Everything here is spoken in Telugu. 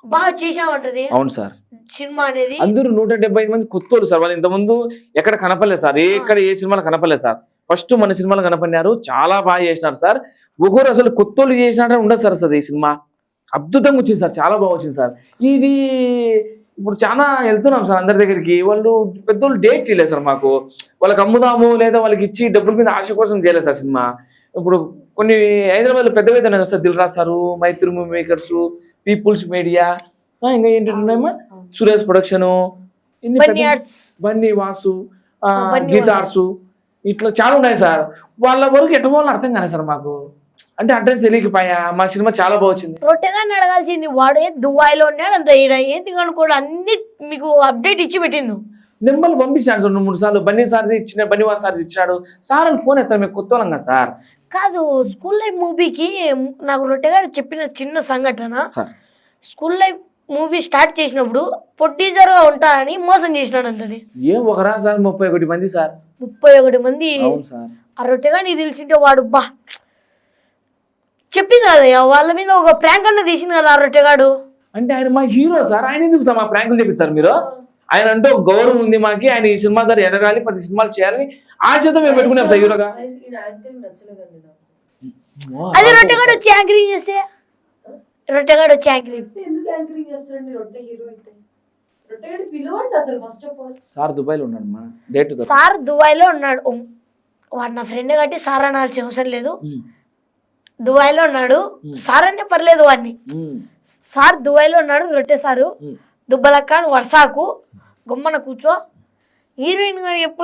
బాగా చేసామంటది. అవును సార్. సినిమా అనేది అందరూ 175 మంది కొత్తోళ్ళు సార్. వాళ్ళు ఇంతకుముందు ఎక్కడ కనపడలేదు సార్, ఏ సినిమాలు కనపడలేదు సార్. ఫస్ట్ మన సినిమాలు కనపడినారు, చాలా బాగా చేసినారు సార్. ఒకరు అసలు కొత్తోళ్ళు చేసినట్టు ఉండదు సార్. అసలు ఈ సినిమా అద్భుతంగా వచ్చింది సార్, చాలా బాగా వచ్చింది సార్. ఇది ఇప్పుడు చాలా వెళ్తున్నాం సార్ అందరి దగ్గరికి, వాళ్ళు పెద్దోళ్ళు డేట్ ఇవ్వలేదు సార్ మాకు. వాళ్ళకి అమ్ముదాము లేదా వాళ్ళకి ఇచ్చి డబ్బుల మీద ఆశ కోసం చేయలేదు సార్ సినిమా. ఇప్పుడు కొన్ని హైదరాబాద్లో పెద్ద పెద్ద సార్, దిల్ రాజు సారు, మైత్రి మూవీ మేకర్స్, పీపుల్స్ మీడియా, ఇంకా ఏంటంటున్నాయమ్మా సురేష్ ప్రొడక్షను, బన్నీ వాసు, గీతా ఆర్ట్స్, ఇట్లా చాలా ఉన్నాయి సార్. వాళ్ళ వరకు ఎట్ట పోవాలని అర్థం కాలేదు సార్ మాకు. అంటే అడ్రస్ తెలియకపోయా. మా సినిమా చాలా బాగా వచ్చింది. రొట్టెగాన్ని అడగాల్సింది, వాడు దుబాయ్లో ఉన్నాడు అంత ఏంటి కనుకోడు, అన్ని మీకు అప్డేట్ ఇచ్చి పెట్టిండు. నెంబర్లు పంపించాడు సార్ 2-3 సార్లు. బన్నీ సార్ది ఇచ్చిన, బన్నీవాస్ సార్ది ఇచ్చినాడు సార్. అని ఫోన్ ఎత్తారు, మేము కొత్త వాళ్ళం కదా సార్. కాదు, స్కూల్ లైఫ్ మూవీకి నాకు రొట్టెగాడు చెప్పిన చిన్న సంఘటన. స్కూల్ లైఫ్ మూవీ స్టార్ట్ చేసినప్పుడు ప్రొడ్యూసర్ గా ఉంటారని మోసం చేసినాడు అంటది. ఏం ఒకరా సార్, 31 మంది సార్. 31 మంది. ఆ రొట్టెగా నీకు తెలిసింటే వాడు బా చెప్పింది కదా, వాళ్ళ మీద ఒక ప్రాంక్ అన్న తీసింది కదా ఆ రొట్టెగాడు. అంటే ఆయన మా హీరో సార్, ఆయన ఎందుకు సార్ మా ప్రాంకులు తెప్పించారు మీరు? ఆయన అంటే ఒక గౌరవం ఉంది మాకి. ఆయన ఈ సినిమా ద్వారా ఎదగాలి, 10 సినిమాలు చేయాలని ఆశతో మేము పెట్టుకున్నాం సార్ హీరోగా. అది రొట్టెగాడు వచ్చి యాంకరింగ్ చేస్తే, రొట్టెగాడు వచ్చి యాంకరింగ్ సార్ దుబాయ్లో ఉన్నాడు మా డేట్. సార్ దుబాయ్లో ఉన్నాడు. వాడు నా ఫ్రెండ్ కాబట్టి సార్ అనాల్సిన అవసరం లేదు. దుబాయ్లో ఉన్నాడు. సార్ అంటే పర్లేదు వాడిని. సార్ దుబాయ్లో ఉన్నాడు. రొట్టె సారు దుబ్బలక్క వర్షాకు గమ్మన కూర్చో. హీరోయిన్ గారు ఎప్పుడు